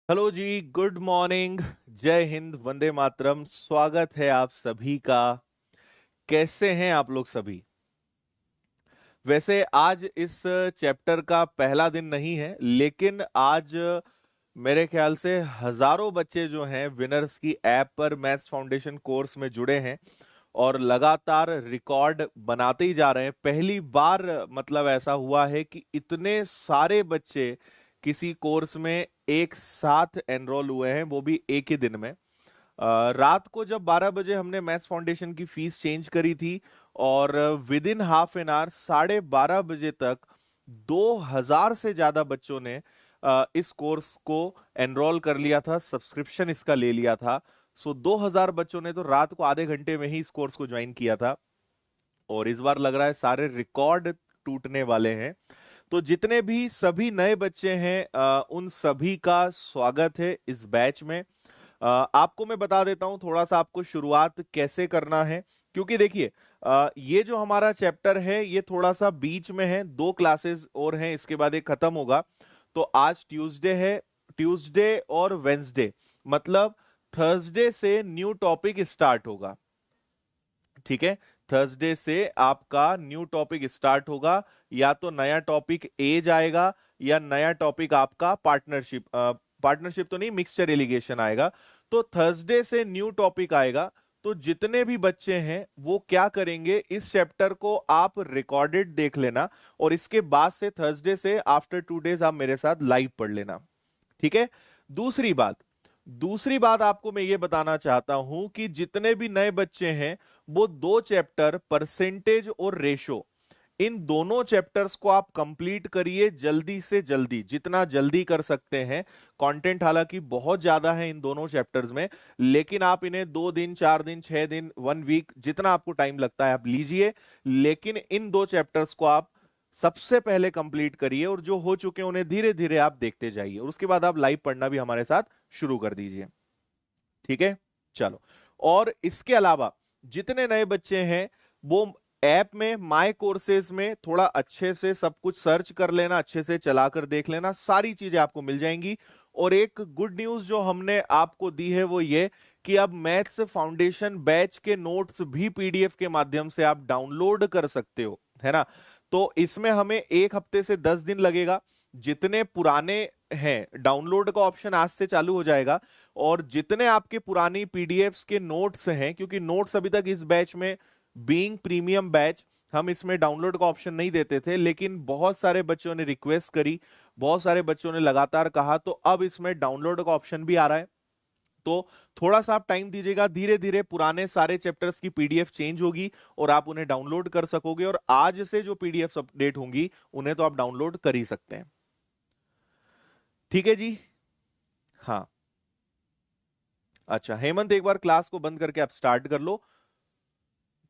Hello जी, good morning. जय हिंद, वंदे मातरम। स्वागत है आप सभी का। कैसे हैं आप लोग सभी? वैसे आज इस चैप्टर का पहला दिन नहीं है, लेकिन आज मेरे ख्याल से हजारों बच्चे जो हैं विनर्स की ऐप पर मैथ्स फाउंडेशन कोर्स में जुड़े हैं और लगातार रिकॉर्ड बनाते ही जा रहे हैं। पहली बार मतलब ऐसा हुआ है कि इतने सारे बच्चे किसी कोर्स में एक साथ एनरोल हुए हैं, वो भी एक ही दिन में। रात को जब 12 बजे हमने मैथ्स फाउंडेशन की फीस चेंज करी थी और with in half an hour 12:30 बजे तक 2000 से ज्यादा बच्चों ने इस कोर्स को एनरोल कर लिया था, सब्सक्रिप्शन इसका ले लिया था। सो 2000 बच्चों ने तो रात को आधे घंटे में ही इस कोर्स को ज्वाइन किया था। और इस बार लग रहा है सारे रिकॉर्ड टूटने वाले हैं। तो जितने भी सभी नए बच्चे हैं उन सभी का स्वागत है इस बैच में। आपको मैं बता देता हूं थोड़ा सा आपको शुरुआत कैसे करना है। क्योंकि देखिए, ये जो हमारा चैप्टर है ये थोड़ा सा बीच में है, 2 क्लासेस और हैं, इसके बाद एक खत्म होगा। तो आज ट्यूसडे है, ट्यूसडे और वेंसडे मतलब थर्सडे से न्यू टॉपिक स्टार्ट होगा। ठीक है, थर्सडे से आपका न्यू टॉपिक स्टार्ट होगा। या तो नया टॉपिक एज आएगा या नया टॉपिक आपका पार्टनरशिप, पार्टनरशिप तो नहीं, मिक्सचर एलिगेशन आएगा। तो थर्सडे से न्यू टॉपिक आएगा। तो जितने भी बच्चे हैं वो क्या करेंगे, इस चैप्टर को आप रिकॉर्डेड देख लेना और इसके बाद से थर्सडे से आफ्टर 2 डेज आप मेरे साथ लाइव पढ़ लेना। ठीक है। दूसरी बात दूसरी बात आपको मैं ये बताना चाहता हूं कि जितने भी नए बच्चे हैं वो 2 चैप्टर परसेंटेज और रेशो, इन दोनों चैप्टर्स को आप कंप्लीट करिए जल्दी से जल्दी, जितना जल्दी कर सकते हैं। कंटेंट हालांकि बहुत ज्यादा है इन दोनों चैप्टर्स में, लेकिन आप इन्हें 2 दिन, 4 दिन, 6 दिन, 1 वीक, जितना आपको टाइम लगता है आप लीजिए। लेकिन इन 2 चैप्टर्स को आप सबसे पहले कंप्लीट करिए और जो हो चुके हैं उन्हें धीरे धीरे आप देखते जाइए और उसके बाद आप लाइव पढ़ना भी हमारे साथ शुरू कर दीजिए। ठीक है, चलो। और इसके अलावा जितने नए बच्चे हैं वो ऐप में माय कोर्सेज में थोड़ा अच्छे से सब कुछ सर्च कर लेना, अच्छे से चलाकर देख लेना, सारी चीजें आपको मिल जाएंगी। और एक गुड न्यूज जो हमने आपको दी है वो ये कि अब मैथ्स फाउंडेशन बैच के नोट्स भी पीडीएफ के माध्यम से आप डाउनलोड कर सकते हो, है ना। तो इसमें हमें 1 हफ्ते से 10 दिन लगेगा। जितने पुराने हैं, डाउनलोड का ऑप्शन आज से चालू हो जाएगा। और जितने आपके पुरानी पीडीएफ्स के नोट्स हैं, क्योंकि नोट्स अभी तक इस बैच में, बीइंग प्रीमियम बैच, हम इसमें डाउनलोड का ऑप्शन नहीं देते थे, लेकिन बहुत सारे बच्चों ने रिक्वेस्ट करी, बहुत सारे बच्चों ने लगातार कहा, तो अब इसमें डाउनलोड का ऑप्शन भी आ रहा है। तो थोड़ा सा आप टाइम दीजिएगा, धीरे धीरे पुराने सारे चैप्टर्स की पीडीएफ चेंज होगी और आप उन्हें डाउनलोड कर सकोगे। और आज से जो पीडीएफ अपडेट होंगी उन्हें तो आप डाउनलोड कर ही सकते हैं। ठीक है जी। हाँ, अच्छा हेमंत, एक बार क्लास को बंद करके आप स्टार्ट कर लो,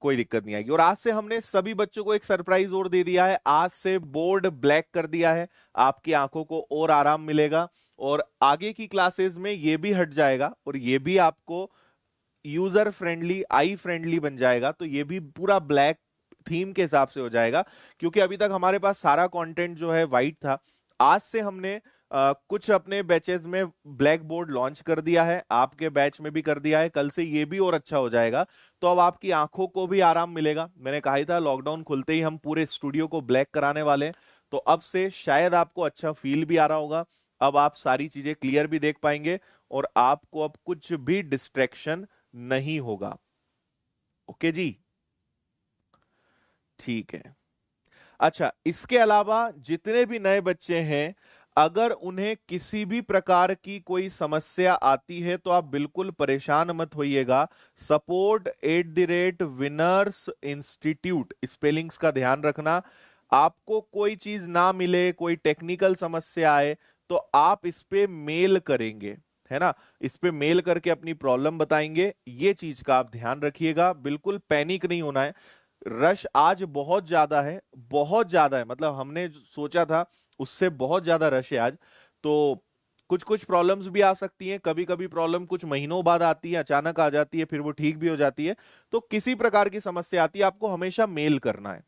कोई दिक्कत नहीं आएगी। और आज से हमने सभी बच्चों को एक सरप्राइज और दे दिया है, आज से बोर्ड ब्लैक कर दिया है, आपकी आंखों को और आराम मिलेगा। और आगे की क्लासेस में ये भी हट जाएगा और ये भी आपको यूजर फ्रेंडली, आई फ्रेंडली बन जाएगा। तो ये भी पूरा ब्लैक थीम के हिसाब से हो जाएगा, क्योंकि अभी तक हमारे पास सारा कंटेंट जो है वाइट था। आज से हमने कुछ अपने बैचेस में ब्लैक बोर्ड लॉन्च कर दिया है, आपके बैच में भी कर दिया है, कल से ये भी और अच्छा हो जाएगा। तो अब आपकी आंखों को भी आराम मिलेगा। मैंने कहा ही था लॉकडाउन खुलते ही हम पूरे स्टूडियो को ब्लैक कराने वाले हैं। तो अब से शायद आपको अच्छा फील भी आ रहा होगा, अब आप सारी चीजें क्लियर भी देख पाएंगे और आपको अब कुछ भी डिस्ट्रैक्शन नहीं होगा। ओके जी, ठीक है। अच्छा, इसके अलावा जितने भी नए बच्चे हैं, अगर उन्हें किसी भी प्रकार की कोई समस्या आती है तो आप बिल्कुल परेशान मत होइएगा। support@winners institute, स्पेलिंग्स का ध्यान रखना। आपको कोई चीज ना मिले, कोई टेक्निकल समस्या आए, तो आप इस पे मेल करेंगे, है ना। इस पे मेल करके अपनी प्रॉब्लम बताएंगे, ये चीज का आप ध्यान रखिएगा, बिल्कुल पैनिक नहीं होना है। रश आज बहुत ज्यादा है, बहुत ज्यादा है, मतलब हमने जो सोचा था उससे बहुत ज्यादा रश है आज। तो कुछ कुछ प्रॉब्लम्स भी आ सकती हैं, कभी कभी प्रॉब्लम कुछ महीनों बाद आती है, अचानक आ जाती है, फिर वो ठीक भी हो जाती है। तो किसी प्रकार की समस्या आती है आपको हमेशा मेल करना है।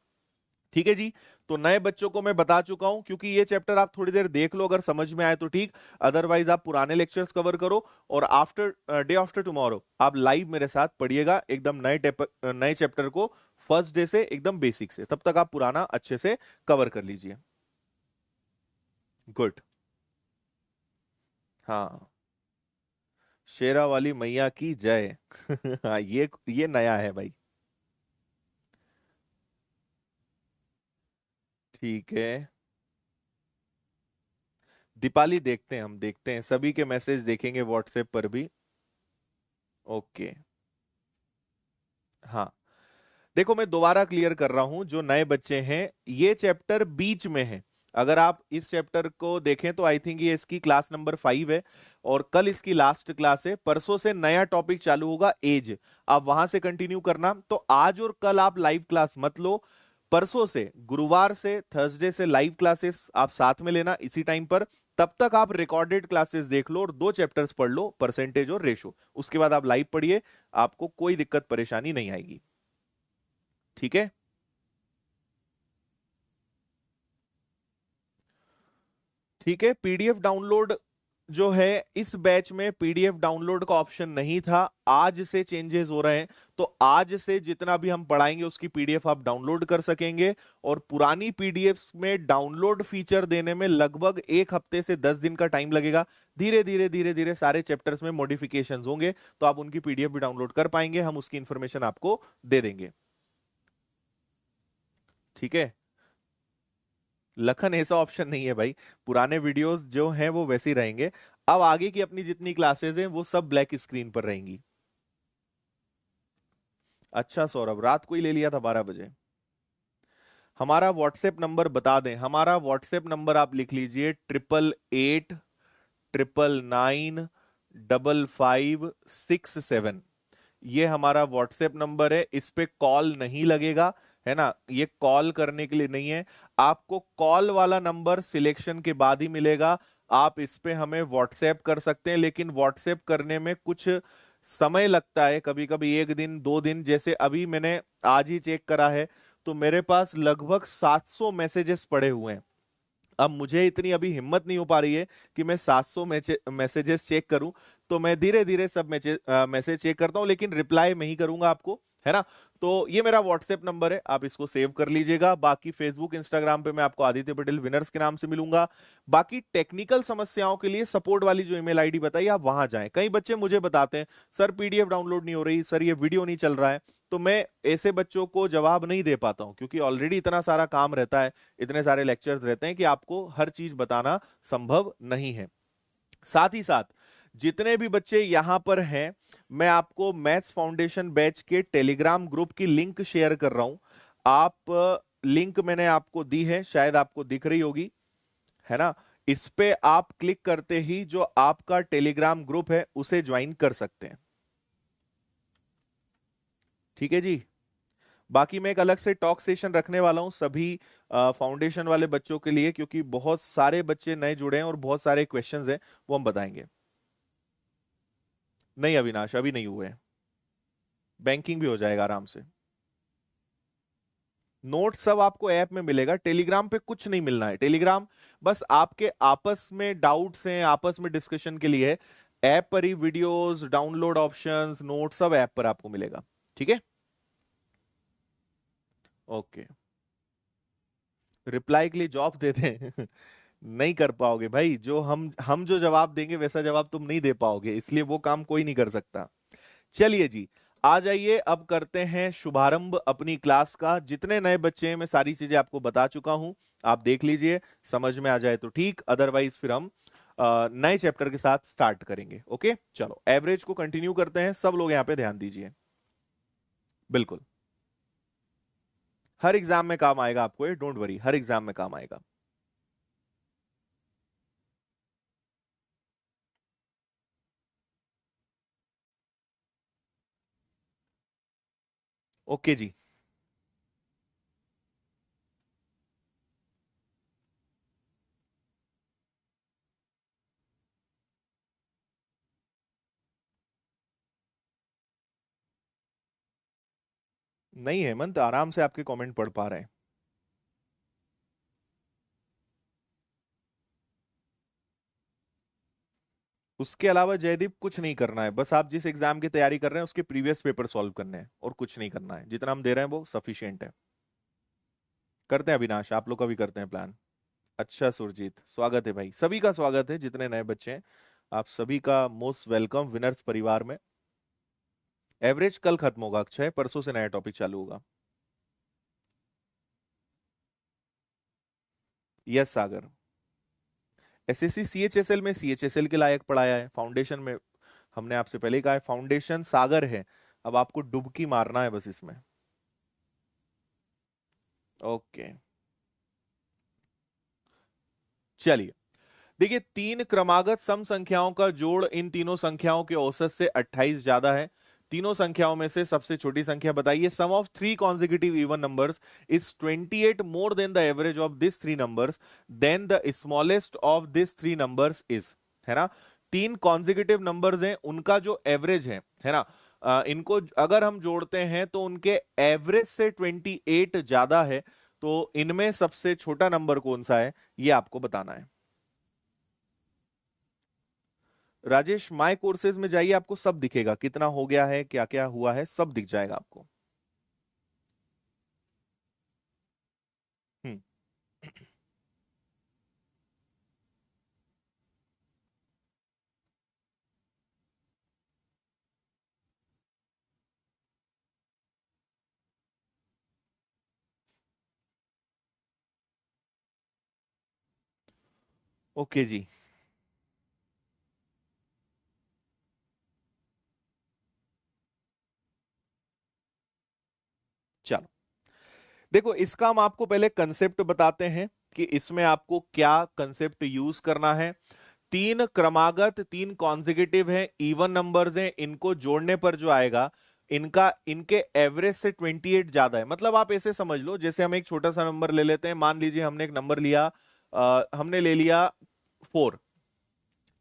ठीक है जी। तो नए बच्चों को मैं बता चुका हूं, क्योंकि ये चैप्टर आप थोड़ी देर देख लो, अगर समझ में आए तो ठीक, अदरवाइज आप पुराने लेक्चर्स कवर करो और आफ्टर डे आफ्टर टुमारो आप लाइव मेरे साथ पढ़िएगा एकदम नए चैप्टर को, फर्स्ट डे से एकदम बेसिक से, तब तक आप पुराना अच्छे से कवर कर लीजिए। गुड। हाँ, शेरा वाली मैया की जय। हाँ, ये नया है भाई। ठीक है, दीपाली देखते हैं, हम देखते हैं, सभी के मैसेज देखेंगे व्हाट्सएप पर भी। ओके। हाँ, देखो मैं दोबारा क्लियर कर रहा हूं, जो नए बच्चे हैं ये चैप्टर बीच में है। अगर आप इस चैप्टर को देखें तो आई थिंक ये इसकी क्लास नंबर 5 है, और कल इसकी लास्ट क्लास है, परसों से नया टॉपिक चालू होगा एज, आप वहां से कंटिन्यू करना। तो आज और कल आप लाइव क्लास मत लो, परसों से, गुरुवार से, थर्सडे से लाइव क्लासेस आप साथ में लेना इसी टाइम पर। तब तक आप रिकॉर्डेड क्लासेस देख लो और 2 चैप्टर्स पढ़ लो, परसेंटेज और रेशो, उसके बाद आप लाइव पढ़िए, आपको कोई दिक्कत परेशानी नहीं आएगी। ठीक है। ठीक है, पीडीएफ डाउनलोड जो है, इस बैच में पीडीएफ डाउनलोड का ऑप्शन नहीं था, आज से चेंजेस हो रहे हैं। तो आज से जितना भी हम पढ़ाएंगे उसकी पीडीएफ आप डाउनलोड कर सकेंगे, और पुरानी पीडीएफ्स में डाउनलोड फीचर देने में लगभग 1 हफ्ते से 10 दिन का टाइम लगेगा। धीरे धीरे धीरे धीरे सारे चैप्टर्स में मॉडिफिकेशंस होंगे, तो आप उनकी पीडीएफ भी डाउनलोड कर पाएंगे, हम उसकी इंफॉर्मेशन आपको दे देंगे। ठीक है, लखन ऐसा ऑप्शन नहीं है भाई, पुराने वीडियोस जो हैं वो वैसे ही रहेंगे। अब आगे की अपनी जितनी क्लासेस हैं वो सब ब्लैक स्क्रीन पर रहेंगी। अच्छा सौरभ, रात को ही ले लिया था 12 बजे। हमारा व्हाट्सएप नंबर बता दें, हमारा व्हाट्सएप नंबर आप लिख लीजिए, 8889995567। ये हमारा व्हाट्सएप नंबर है, इस पे कॉल नहीं लगेगा, है ना, ये कॉल करने के लिए नहीं है। आपको कॉल वाला नंबर सिलेक्शन के बाद ही मिलेगा, आप इस पे हमें व्हाट्सएप कर सकते हैं, लेकिन व्हाट्सएप करने में कुछ समय लगता है, कभी कभी 1 दिन 2 दिन, जैसे अभी मैंने आज ही चेक करा है, तो मेरे पास लगभग 700 मैसेजेस पड़े हुए हैं। अब मुझे इतनी अभी हिम्मत नहीं हो पा रही है कि मैं 700 मैसेजेस चेक करूं, तो मैं धीरे धीरे सब मैसेज चेक करता हूं, लेकिन रिप्लाई मैं ही करूंगा आपको, है ना। तो ये मेरा व्हाट्सएप नंबर है, आप इसको सेव कर लीजिएगा। बाकी फेसबुक इंस्टाग्राम पे मैं आपको आदित्य पटेल विनर्स के नाम से मिलूंगा। बाकी टेक्निकल समस्याओं के लिए सपोर्ट वाली जो ईमेल आईडी बताई, आप वहां जाएं। कई बच्चे मुझे बताते हैं सर पीडीएफ डाउनलोड नहीं हो रही, सर ये वीडियो नहीं चल रहा है, तो मैं ऐसे बच्चों को जवाब नहीं दे पाता हूं, क्योंकि ऑलरेडी इतना सारा काम रहता है, इतने सारे लेक्चर्स रहते हैं कि आपको हर चीज बताना संभव नहीं है। साथ ही साथ जितने भी बच्चे यहां पर हैं, मैं आपको मैथ्स फाउंडेशन बैच के टेलीग्राम ग्रुप की लिंक शेयर कर रहा हूं। आप लिंक मैंने आपको दी है, शायद आपको दिख रही होगी, है ना। इस पे आप क्लिक करते ही जो आपका टेलीग्राम ग्रुप है उसे ज्वाइन कर सकते हैं। ठीक है जी। बाकी मैं एक अलग से टॉक सेशन रखने वाला हूं सभी फाउंडेशन वाले बच्चों के लिए, क्योंकि बहुत सारे बच्चे नए जुड़े हैं और बहुत सारे क्वेश्चंस हैं, वो हम बताएंगे। नहीं अविनाश, अभी नहीं हुए हैं, बैंकिंग भी हो जाएगा आराम से। नोट सब आपको ऐप में मिलेगा, टेलीग्राम पे कुछ नहीं मिलना है। टेलीग्राम बस आपके आपस में डाउट्स हैं, आपस में डिस्कशन के लिए है। ऐप पर ही वीडियोस, डाउनलोड ऑप्शंस, नोट सब ऐप पर आपको मिलेगा। ठीक है, ओके। रिप्लाई के लिए जॉब दे दें? नहीं कर पाओगे भाई, जो हम जो जवाब देंगे वैसा जवाब तुम नहीं दे पाओगे, इसलिए वो काम कोई नहीं कर सकता। चलिए जी, आ जाइए, अब करते हैं शुभारंभ अपनी क्लास का। जितने नए बच्चे हैं मैं सारी चीजें आपको बता चुका हूं, आप देख लीजिए, समझ में आ जाए तो ठीक, अदरवाइज फिर हम नए चैप्टर के साथ स्टार्ट करेंगे। ओके, चलो एवरेज को कंटिन्यू करते हैं, सब लोग यहां पे ध्यान दीजिए। बिल्कुल, हर एग्जाम में काम आएगा आपको, ये डोंट वरी, हर एग्जाम में काम आएगा। ओके जी। नहीं हेमंत, आराम से आपके कमेंट पढ़ पा रहे हैं। उसके अलावा जयदीप कुछ नहीं करना है, बस आप जिस एग्जाम की तैयारी कर रहे हैं उसके प्रीवियस पेपर सॉल्व करने हैं और कुछ नहीं करना है, जितना हम दे रहे हैं वो सफिशिएंट है। करते हैं अविनाश, आप लोग का भी करते हैं प्लान। अच्छा सुरजीत, स्वागत है भाई, सभी का स्वागत है जितने नए बच्चे हैं, आप सभी का मोस्ट वेलकम विनर्स परिवार में। एवरेज कल खत्म होगा अक्षय, परसों से नया टॉपिक चालू होगा। यस सागर, एसएससी सीएचएसएल में सीएचएसएल के लायक पढ़ाया है, फाउंडेशन में हमने आपसे पहले कहा है फाउंडेशन सागर है, अब आपको डुबकी मारना है बस इसमें। ओके चलिए, देखिए तीन क्रमागत सम संख्याओं का जोड़ इन तीनों संख्याओं के औसत से 28 ज्यादा है। तीनों संख्याओं में से सबसे छोटी संख्या बताइए। Sum of three consecutive even numbers is 28 more than the average of this three numbers, then the smallest of this three numbers is, है ना। तीन कॉन्जिक्यूटिव नंबर्स हैं, उनका जो एवरेज है ना, इनको अगर हम जोड़ते हैं तो उनके एवरेज से 28 ज्यादा है, तो इनमें सबसे छोटा नंबर कौन सा है ये आपको बताना है। राजेश माय कोर्सेज में जाइए, आपको सब दिखेगा, कितना हो गया है, क्या क्या हुआ है, सब दिख जाएगा आपको। हम्म ओके जी, चलो देखो, इसका हम आपको पहले कंसेप्ट बताते हैं कि इसमें आपको क्या कंसेप्ट यूज करना है। तीन क्रमागत, तीन कॉन्जिक्यूटिव है, इवन नंबर्स हैं, इनको जोड़ने पर जो आएगा, इनका इनके एवरेज से 28 ज्यादा है। मतलब आप ऐसे समझ लो, जैसे हम एक छोटा सा नंबर ले लेते हैं, मान लीजिए हमने एक नंबर लिया, हमने ले लिया 4,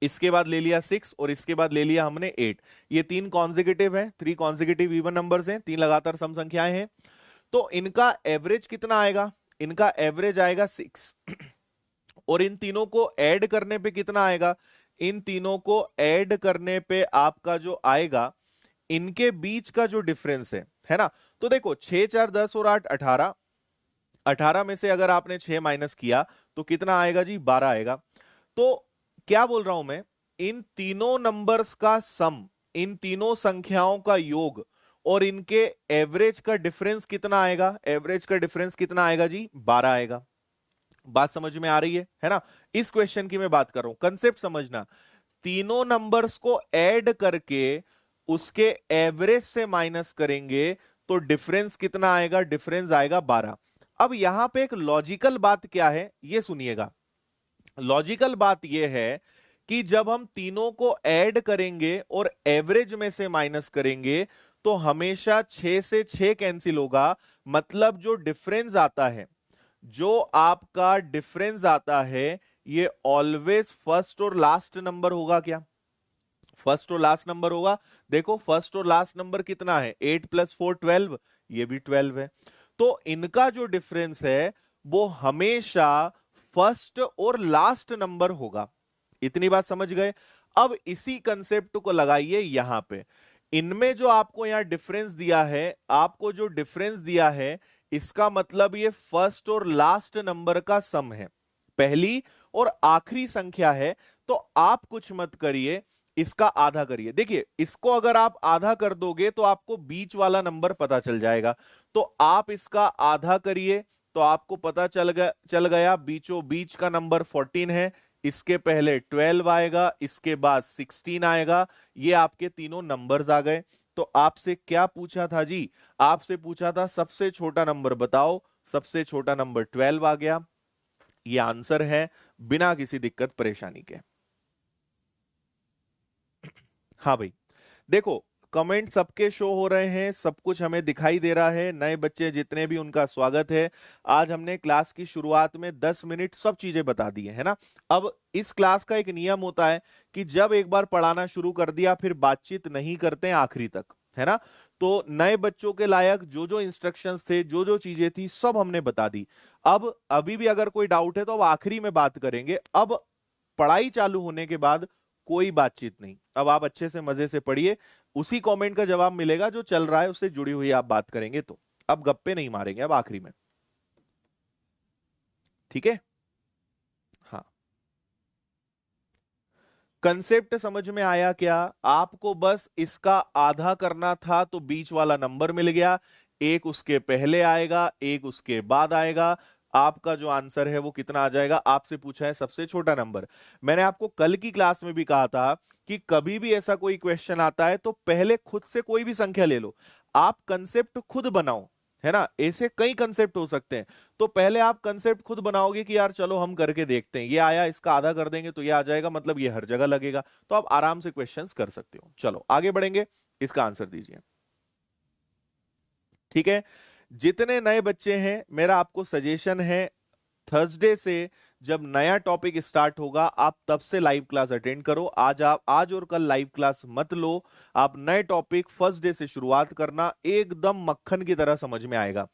इसके बाद ले लिया 6 और इसके बाद ले लिया हमने 8। ये तीन कॉन्जिक्यूटिव है, थ्री कॉन्जिक्यूटिव इवन नंबर्स हैं, तीन लगातार सम संख्याएं हैं। तो इनका एवरेज कितना आएगा, इनका एवरेज आएगा 6 और इन तीनों को ऐड करने पे कितना आएगा, इन तीनों को ऐड करने पे आपका जो आएगा, इनके बीच का जो डिफरेंस है ना। तो देखो 6 4 10 और 8 18, 18 में से अगर आपने 6 माइनस किया तो कितना आएगा जी, 12 आएगा। तो क्या बोल रहा हूं मैं, इन तीनों नंबर्स का सम, इन तीनों संख्याओं का योग और इनके एवरेज का डिफरेंस कितना आएगा, एवरेज का डिफरेंस कितना आएगा जी, 12 आएगा। बात समझ में आ रही है ना। इस क्वेश्चन की मैं बात कर रहा हूं, कंसेप्ट समझना। तीनों नंबर्स को ऐड करके उसके एवरेज से माइनस करेंगे तो डिफरेंस कितना आएगा, डिफरेंस आएगा 12। अब यहां पे एक लॉजिकल बात क्या है ये सुनिएगा। लॉजिकल बात यह है कि जब हम तीनों को ऐड करेंगे और एवरेज में से माइनस करेंगे तो हमेशा 6 से 6 कैंसिल होगा। मतलब जो डिफरेंस आता है, जो आपका डिफरेंस आता है, ये ऑलवेज फर्स्ट और लास्ट नंबर होगा। क्या फर्स्ट और लास्ट नंबर होगा? देखो फर्स्ट और लास्ट नंबर कितना है, 8 + 4 12, ये भी 12 है। तो इनका जो डिफरेंस है वो हमेशा फर्स्ट और लास्ट नंबर होगा। इतनी बात समझ गए? अब इसी कंसेप्ट को लगाइए यहां पे। इनमें जो आपको यहां डिफरेंस दिया है, आपको जो डिफरेंस दिया है, इसका मतलब ये फर्स्ट और लास्ट नंबर का सम है, पहली और आखिरी संख्या है। तो आप कुछ मत करिए, इसका आधा करिए। देखिए इसको अगर आप आधा कर दोगे तो आपको बीच वाला नंबर पता चल जाएगा। तो आप इसका आधा करिए तो आपको पता चल गया बीचों बीच का नंबर 14 है। इसके पहले 12 आएगा, इसके बाद 16 आएगा। ये आपके तीनों नंबर्स आ गए। तो आपसे क्या पूछा था जी, आपसे पूछा था सबसे छोटा नंबर बताओ, सबसे छोटा नंबर 12 आ गया। ये आंसर है बिना किसी दिक्कत परेशानी के। हाँ भाई, देखो कमेंट सबके शो हो रहे हैं, सब कुछ हमें दिखाई दे रहा है। नए बच्चे जितने भी, उनका स्वागत है। आज हमने क्लास की शुरुआत में 10 मिनट सब चीजें बता दी है ना। अब इस क्लास का एक नियम होता है कि जब एक बार पढ़ाना शुरू कर दिया फिर बातचीत नहीं करते हैं आखिरी तक, है ना। तो नए बच्चों के लायक जो जो इंस्ट्रक्शंस थे, जो जो चीजें थी, सब हमने बता दी। अब अभी भी अगर कोई डाउट है तो अब आखिरी में बात करेंगे। अब पढ़ाई चालू होने के बाद कोई बातचीत नहीं। अब आप अच्छे से मजे से पढ़िए, उसी कमेंट का जवाब मिलेगा जो चल रहा है, उससे जुड़ी हुई आप बात करेंगे। तो अब गप्पे नहीं मारेंगे अब आखिरी में, ठीक है? हाँ, कंसेप्ट समझ में आया क्या? आपको बस इसका आधा करना था तो बीच वाला नंबर मिल गया, एक उसके पहले आएगा, एक उसके बाद आएगा। आपका जो आंसर है वो कितना आ जाएगा? आपसे पूछा है सबसे छोटा नंबर। मैंने आपको कल की क्लास में भी कहा था कि कभी भी ऐसा कोई क्वेश्चन आता है तो पहले खुद से कोई भी संख्या ले लो, आप कंसेप्ट खुद बनाओ, है ना? ऐसे कई कंसेप्ट हो सकते हैं, तो पहले आप कंसेप्ट खुद बनाओगे कि यार चलो हम करके देखते हैं, ये आया, इसका आधा कर देंगे तो ये आ जाएगा, मतलब ये हर जगह लगेगा, तो आप आराम से क्वेश्चंस कर सकते हो। चलो आगे बढ़ेंगे, इसका आंसर दीजिए, ठीक है? जितने नए बच्चे हैं, मेरा आपको सजेशन है, थर्सडे से जब नया टॉपिक स्टार्ट होगा आप तब से लाइव क्लास अटेंड करो। आज और कल लाइव क्लास मत लो, आप नए टॉपिक फर्स्ट डे से शुरुआत करना, एकदम मक्खन की तरह समझ में आएगा।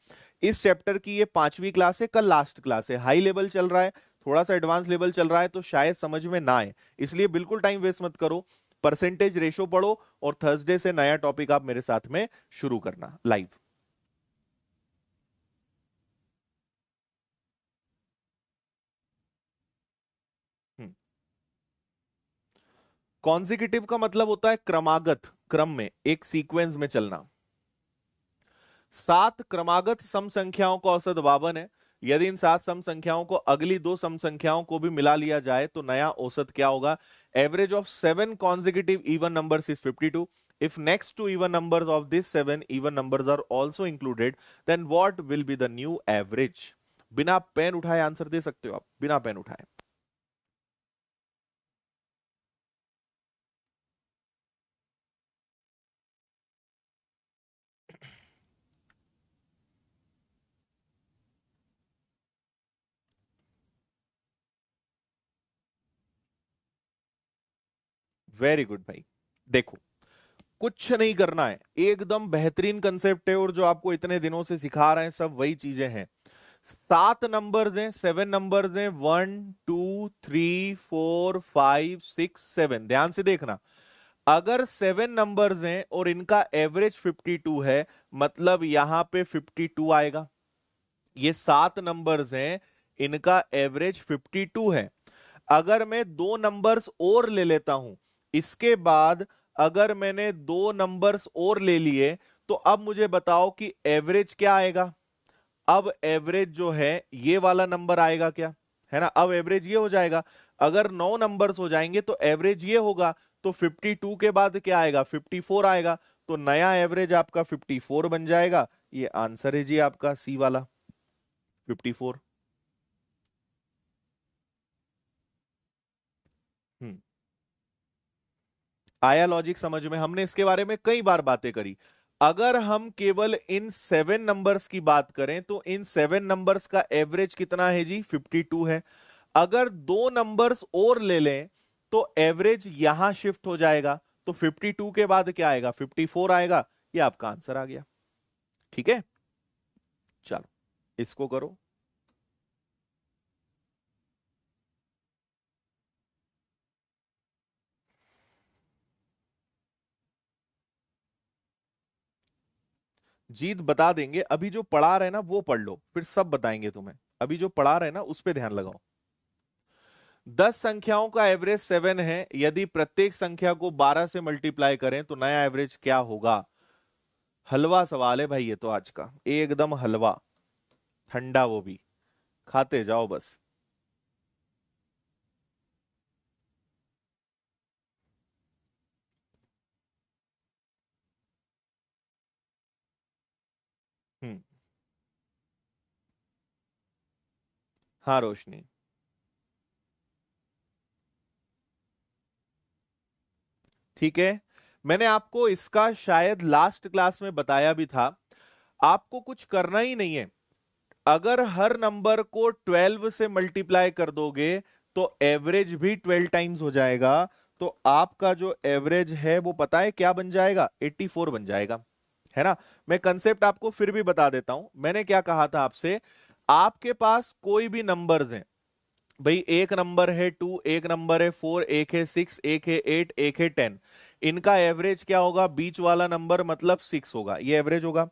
इस चैप्टर की ये 5वीं क्लास है, कल लास्ट क्लास है, हाई लेवल चल रहा है, थोड़ा सा एडवांस लेवल चल रहा है, तो शायद समझ में ना आए, इसलिए बिल्कुल टाइम वेस्ट मत करो, परसेंटेज रेशो पढ़ो और थर्सडे से नया टॉपिक आप मेरे साथ में शुरू करना लाइव। कॉन्जिक्यूटिव का मतलब होता है क्रमागत, क्रम में, एक सीक्वेंस में चलना। 7 क्रमागत सम संख्याओं का औसत 52 है। यदि इन 7 सम संख्याओं को अगली 2 सम संख्याओं को भी मिला लिया जाए तो नया औसत क्या होगा? Average of 7 consecutive even numbers is 52. If next to even numbers of these 7 even numbers are also included, then what will be the new average? बिना पेन उठाए आंसर दे सकते हो आप, बिना पेन उठाए। वेरी गुड भाई। देखो, कुछ नहीं करना है, एकदम बेहतरीन कंसेप्ट है, और जो आपको इतने दिनों से सिखा रहे हैं सब वही चीजें हैं। 7 नंबर्स हैं, 7 नंबर्स हैं, 1 2 3 4 5 6 7। ध्यान से देखना, अगर 7 नंबर्स हैं और इनका एवरेज 52 है, मतलब यहां पे 52 आएगा। ये 7 नंबर्स हैं, इनका एवरेज 52 है। अगर मैं 2 नंबर्स और ले लेता हूं, इसके बाद अगर मैंने 2 नंबर्स और ले लिए, तो अब मुझे बताओ कि एवरेज क्या आएगा? अब एवरेज जो है ये वाला नंबर आएगा क्या, है ना? अब एवरेज ये हो जाएगा। अगर 9 नंबर्स हो जाएंगे तो एवरेज ये होगा, तो 52 के बाद क्या आएगा? 54 आएगा, तो नया एवरेज आपका 54 बन जाएगा। ये आंसर है जी आपका सी वाला 54। हम्म, आया लॉजिक समझ में? हमने इसके बारे में कई बार बातें करी। अगर हम केवल इन 7 नंबर्स की बात करें तो इन 7 नंबर्स का एवरेज कितना है जी? 52 है। अगर 2 नंबर्स और ले लें तो एवरेज यहां शिफ्ट हो जाएगा, तो 52 के बाद क्या आएगा? 54 आएगा। ये आपका आंसर आ गया, ठीक है? चलो इसको करो। जीत बता देंगे, अभी जो पढ़ा रहे ना वो पढ़ लो, फिर सब बताएंगे तुम्हें। अभी जो पढ़ा रहे ना उस पर ध्यान लगाओ। 10 संख्याओं का एवरेज 7 है, यदि प्रत्येक संख्या को 12 से मल्टीप्लाई करें तो नया एवरेज क्या होगा? हलवा सवाल है भाई ये तो, आज का एकदम हलवा, ठंडा, वो भी खाते जाओ बस। हम्म, हाँ रोशनी, ठीक है। मैंने आपको इसका शायद लास्ट क्लास में बताया भी था, आपको कुछ करना ही नहीं है। अगर हर नंबर को 12 से मल्टीप्लाई कर दोगे तो एवरेज भी 12 टाइम्स हो जाएगा, तो आपका जो एवरेज है वो पता है क्या बन जाएगा? 84 बन जाएगा, है ना? मैं कंसेप्ट आपको फिर भी बता देता हूं। मैंने क्या कहा था आपसे, आपके पास कोई भी नंबर्स हैं, भाई एक नंबर है 2, एक नंबर है 4, एक है 6, एक है 8, एक है 10। इनका एवरेज क्या होगा? बीच वाला नंबर मतलब 6 होगा, ये एवरेज होगा।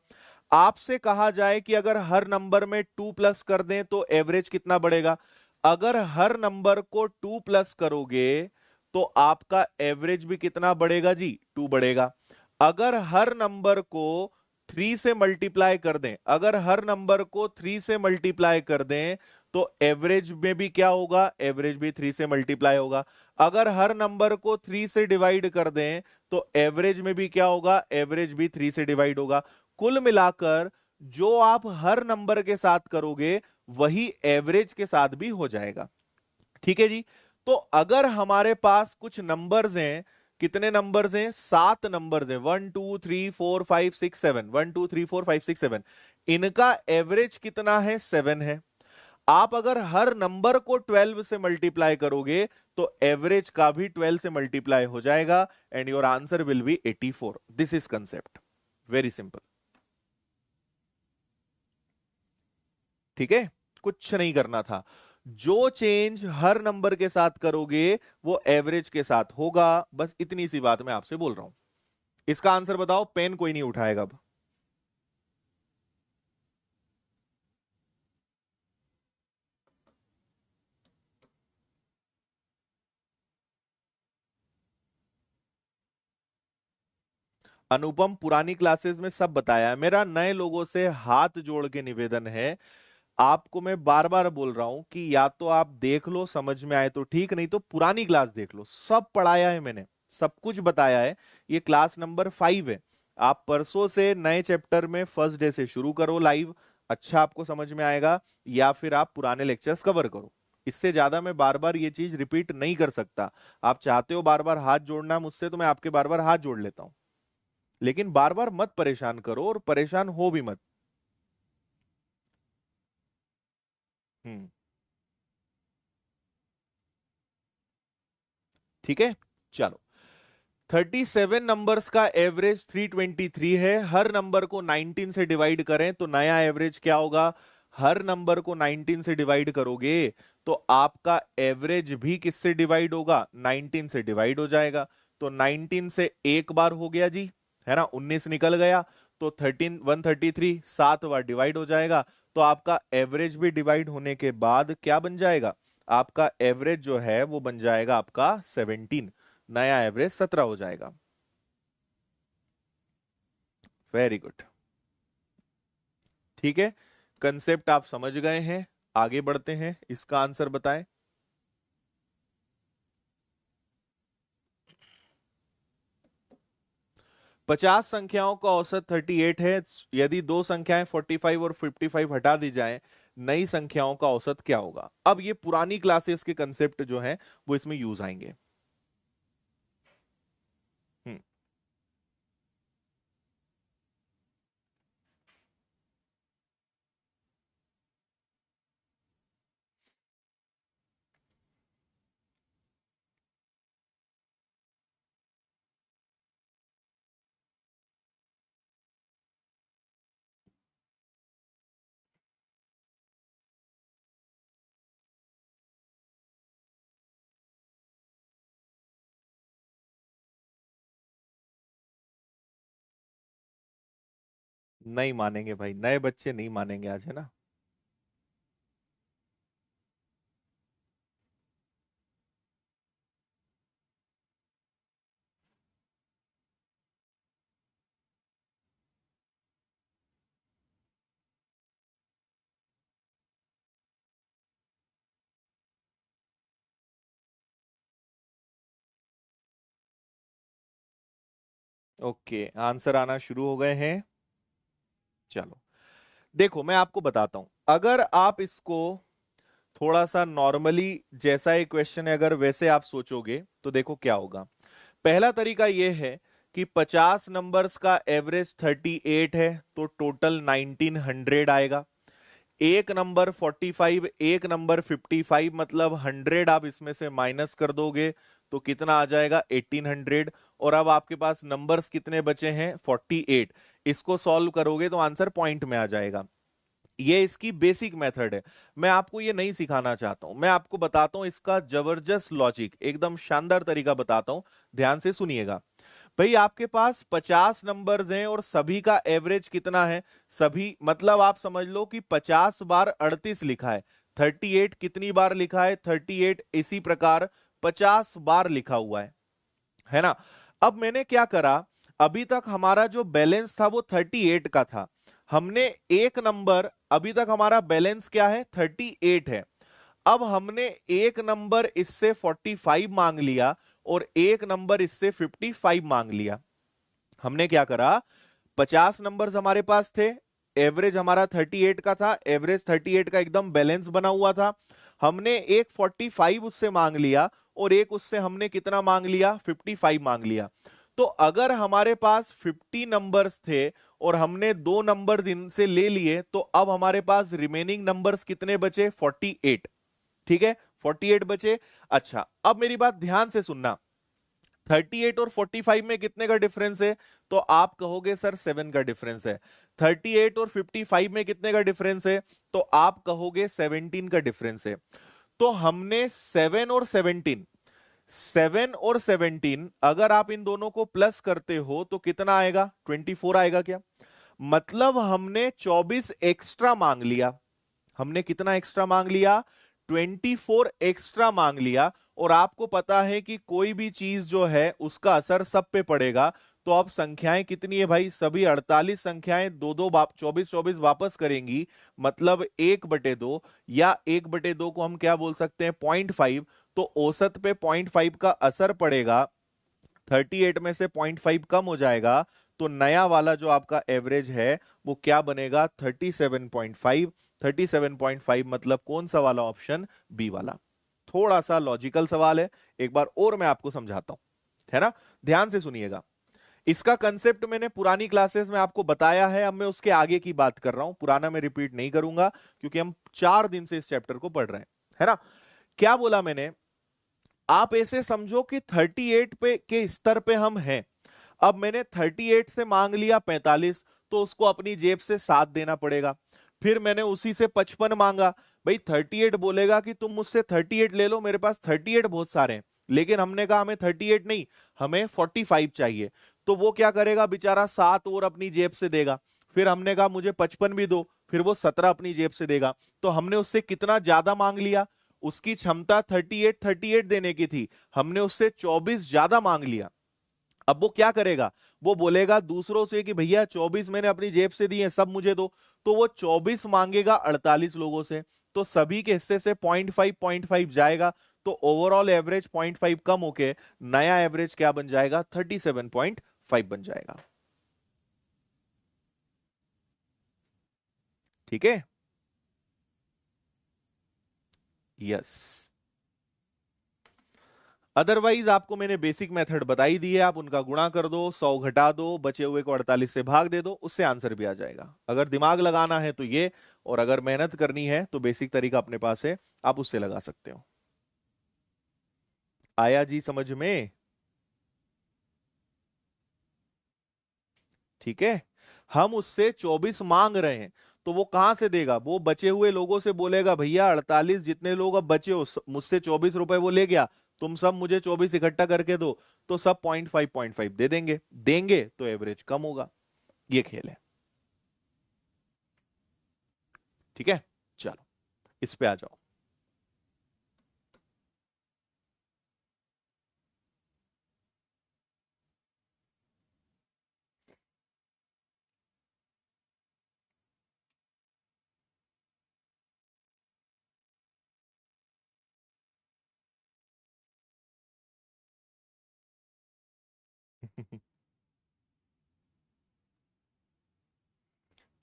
आपसे कहा जाए कि अगर हर नंबर में 2 प्लस कर दें तो एवरेज कितना बढ़ेगा? अगर हर नंबर को 2 प्लस करोगे तो आपका एवरेज भी कितना बढ़ेगा जी? 2 बढ़ेगा। अगर हर नंबर को 3 से मल्टीप्लाई कर दें, अगर हर नंबर को 3 से मल्टीप्लाई कर दें तो एवरेज में भी क्या होगा? एवरेज भी 3 से मल्टीप्लाई होगा। अगर हर नंबर को 3 से डिवाइड कर दें तो एवरेज में भी क्या होगा? एवरेज भी 3 से डिवाइड होगा। कुल मिलाकर जो आप हर नंबर के साथ करोगे वही एवरेज के साथ भी हो जाएगा। ठीक है जी। तो अगर हमारे पास कुछ नंबर्स हैं, कितने नंबर्स हैं? 7 नंबर्स हैं, 1 2 3 4 5 6 7, 1 2 3 4 5 6 7। इनका एवरेज कितना है? 7 है। आप अगर हर नंबर को 12 से मल्टीप्लाई करोगे तो एवरेज का भी 12 से मल्टीप्लाई हो जाएगा and your answer will be 84। This is concept, very simple. ठीक है, कुछ नहीं करना था। जो चेंज हर नंबर के साथ करोगे वो एवरेज के साथ होगा, बस इतनी सी बात मैं आपसे बोल रहा हूं। इसका आंसर बताओ, पेन कोई नहीं उठाएगा अब। अनुपम, पुरानी क्लासेस में सब बताया है। मेरा नए लोगों से हाथ जोड़ के निवेदन है, आपको मैं बार बार बोल रहा हूं कि या तो आप देख लो, समझ में आए तो ठीक, नहीं तो पुरानी क्लास देख लो, सब पढ़ाया है मैंने, सब कुछ बताया है। ये क्लास नंबर 5 है। आप परसों से नए चैप्टर में फर्स्ट डे से शुरू करो लाइव, अच्छा आपको समझ में आएगा। या फिर आप पुराने लेक्चर्स कवर करो। इससे ज्यादा मैं बार बार ये चीज रिपीट नहीं कर सकता। आप चाहते हो बार बार हाथ जोड़ना मुझसे तो मैं आपके बार बार हाथ जोड़ लेता हूं, लेकिन बार बार मत परेशान करो और परेशान हो भी मत। हम्म। ठीक है, चलो। 37 नंबर्स का एवरेज 323 है। हर नंबर को 19 से डिवाइड करें तो नया एवरेज क्या होगा? हर नंबर को 19 से डिवाइड करोगे तो आपका एवरेज भी किससे डिवाइड होगा? 19 से डिवाइड हो जाएगा। तो 19 से एक बार हो गया जी, है ना, 19 निकल गया। तो 133 7 बार डिवाइड हो जाएगा। तो आपका एवरेज भी डिवाइड होने के बाद क्या बन जाएगा? आपका एवरेज जो है वो बन जाएगा आपका 17। नया एवरेज 17 हो जाएगा। Very good. ठीक है, कंसेप्ट आप समझ गए हैं। आगे बढ़ते हैं, इसका आंसर बताएं। 50 संख्याओं का औसत 38 है। यदि दो संख्याएं 45 और 55 हटा दी जाएं, नई संख्याओं का औसत क्या होगा? अब ये पुरानी क्लासेस के कंसेप्ट जो हैं वो इसमें यूज आएंगे। हम्म। नहीं मानेंगे भाई, नए बच्चे नहीं मानेंगे आज, है ना। ओके, आंसर आना शुरू हो गए हैं। चलो, देखो मैं आपको बताता हूं। अगर आप इसको थोड़ा सा नॉर्मली, जैसा एक क्वेश्चन है, अगर वैसे आप सोचोगे तो देखो क्या होगा। पहला तरीका यह है कि 50 नंबर्स का एवरेज 38 है तो टोटल 1900 आएगा। एक नंबर 45, एक नंबर 55, मतलब 100 आप इसमें से माइनस कर दोगे तो कितना आ जाएगा? 1800। और अब आपके पास नंबर्स कितने बचे हैं? 48। इसको सॉल्व करोगे तो आंसर पॉइंट में आ जाएगा। ये इसकी बेसिक मेथड है। मैं आपको ये नहीं सिखाना चाहता हूं, मैं आपको बताता हूं इसका जबरदस्त लॉजिक, एकदम शानदार तरीका बताता हूं। ध्यान से सुनिएगा। भाई आपके पास 50 नंबर्स हैं और सभी का एवरेज कितना है? सभी मतलब आप समझ लो कि 50 बार 38 लिखा है। 38 कितनी बार लिखा है? 38 इसी प्रकार 50 बार लिखा हुआ है ना। अब मैंने क्या करा, अभी तक हमारा जो बैलेंस था वो 38 का था। हमने एक नंबर, अभी तक हमारा बैलेंस क्या है? 38 है। अब हमने एक नंबर इससे 45 मांग लिया और एक नंबर इससे 55 मांग लिया। हमने क्या करा, 50 नंबर्स हमारे पास थे, एवरेज हमारा 38 का था, एवरेज 38 का एकदम बैलेंस बना हुआ था। हमने एक 45 उससे मांग लिया और एक उससे हमने कितना मांग लिया? 55 मांग लिया। तो अगर हमारे पास 50 नंबर्स थे और हमने दो नंबर्स इनसे ले लिए, तो अब हमारे पास रिमेनिंग नंबर्स कितने बचे? 48। ठीक है, 48 बचे। अच्छा, अब मेरी बात ध्यान से सुनना। 38 और 45 में कितने का डिफरेंस है? तो आप कहोगे सर 7 का डिफरेंस है। 38 और 55 में कितने का डिफरेंस है? तो आप कहोगे 17 का डिफरेंस है। तो हमने 7 और 17 अगर आप इन दोनों को प्लस करते हो तो कितना आएगा? 24 आएगा क्या? मतलब हमने 24 एक्स्ट्रा मांग लिया। हमने कितना एक्स्ट्रा मांग लिया? 24 एक्स्ट्रा मांग लिया। और आपको पता है कि कोई भी चीज जो है उसका असर सब पे पड़ेगा। तो अब संख्याएं कितनी है भाई? सभी 48 संख्याएं दो दो 24 वापस करेंगी, मतलब 1/2, या 1/2 को हम क्या बोल सकते हैं? 0.5। तो औसत पे 0.5 का असर पड़ेगा, 38 में से 0.5 कम हो जाएगा, तो नया वाला जो आपका एवरेज है वो क्या बनेगा? 37.5। 37.5 मतलब कौन सा वाला ऑप्शन? बी वाला। थोड़ा सा लॉजिकल सवाल है, एक बार और मैं आपको समझाता हूं, है ना। ध्यान से सुनिएगा। इसका कंसेप्ट मैंने पुरानी क्लासेस में आपको बताया है, अब मैं उसके आगे की बात कर रहा हूं, पुराना मैं रिपीट नहीं करूंगा क्योंकि हम 4 दिन से इस चैप्टर को पढ़ रहे हैं, है ना। क्या बोला मैंने? आप ऐसे समझो कि 38 पे के स्तर पे हम हैं। अब मैंने 38 से मांग लिया 45, तो उसको अपनी जेब से 7 देना पड़ेगा। फिर मैंने उसी से 55 मांगा। भाई 38 बोलेगा कि तुम मुझसे 38 ले लो, मेरे पास 38 बहुत सारे हैं। लेकिन हमने कहा हमें 38 नहीं, हमें 45 चाहिए। तो वो क्या करेगा बेचारा? 7 और अपनी जेब से देगा। फिर हमने कहा मुझे 55 भी दो, फिर वो 17 अपनी जेब से देगा। तो हमने उससे कितना ज्यादा मांग लिया? उसकी क्षमता 38 देने की थी, हमने उससे 24 ज्यादा मांग लिया। अब वो क्या करेगा? वो बोलेगा दूसरों से कि भैया 24 मैंने अपनी जेब से दिए, सब मुझे दो। तो वो 24 मांगेगा 48 लोगों से। तो सभी के हिस्से से 0.5 जाएगा। तो ओवरऑल एवरेज 0.5 कम होके नया एवरेज क्या बन जाएगा? 37.5 बन जाएगा। ठीक है, यस। अदरवाइज आपको मैंने बेसिक मेथड बताई दी है, आप उनका गुणा कर दो, 100 घटा दो, बचे हुए को 48 से भाग दे दो, उससे आंसर भी आ जाएगा। अगर दिमाग लगाना है तो ये, और अगर मेहनत करनी है तो बेसिक तरीका अपने पास है, आप उससे लगा सकते हो। आया जी समझ में? ठीक है। हम उससे 24 मांग रहे हैं, तो वो कहां से देगा? वो बचे हुए लोगों से बोलेगा भैया 48 जितने लोग अब बचे हो, मुझसे 24 रुपए वो ले गया, तुम सब मुझे 24 इकट्ठा करके दो। तो सब 0.5 दे देंगे। देंगे तो एवरेज कम होगा। ये खेल है। ठीक है, चलो इस पे आ जाओ।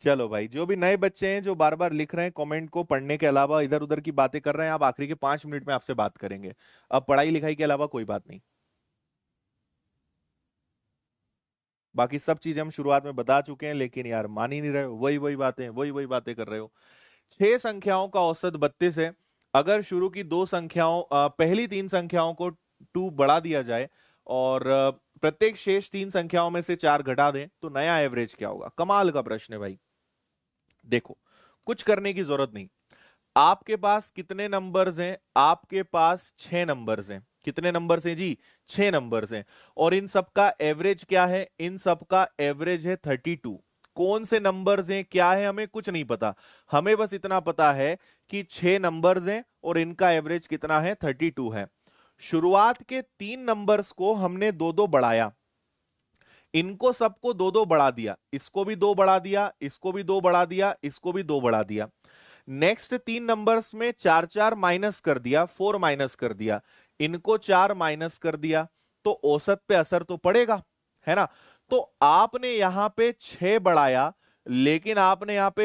चलो भाई, जो भी नए बच्चे हैं जो बार बार लिख रहे हैं कमेंट को पढ़ने के अलावा इधर उधर की बातें कर रहे हैं, आप आखिरी के 5 मिनट में आपसे बात करेंगे। अब पढ़ाई लिखाई के अलावा कोई बात नहीं। बाकी सब चीजें हम शुरुआत में बता चुके हैं, लेकिन यार मान ही नहीं रहे हो, वही वही बातें, वही वही बातें कर रहे हो। 6 संख्याओं का औसत 32 है। अगर शुरू की दो संख्याओं पहली 3 संख्याओं को 2 बढ़ा दिया जाए और प्रत्येक शेष 3 संख्याओं में से 4 घटा दें, तो नया एवरेज क्या होगा? कमाल का प्रश्न है भाई। देखो, कुछ करने की जरूरत नहीं। आपके पास कितने नंबर्स हैं? आपके पास 6 नंबर्स हैं। कितने नंबर्स हैं जी? 6 नंबर्स हैं। और इन सबका एवरेज क्या है? इन सबका एवरेज है 32। कौन से नंबर्स हैं, क्या है, हमें कुछ नहीं पता। हमें बस इतना पता है कि 6 नंबर्स हैं और इनका एवरेज कितना है? 32 है। शुरुआत के 3 नंबर्स को हमने दो दो बढ़ाया, इनको सबको दो दो बढ़ा दिया, इसको भी दो बढ़ा दिया, इसको भी दो बढ़ा दिया, इसको भी दो बढ़ा दिया। नेक्स्ट 3 नंबर्स में 4 4 माइनस कर दिया, 4 माइनस कर दिया, इनको 4 माइनस कर दिया, तो औसत पे असर तो पड़ेगा, है ना। तो आपने यहां पे 6 बढ़ाया, लेकिन आपने यहां पे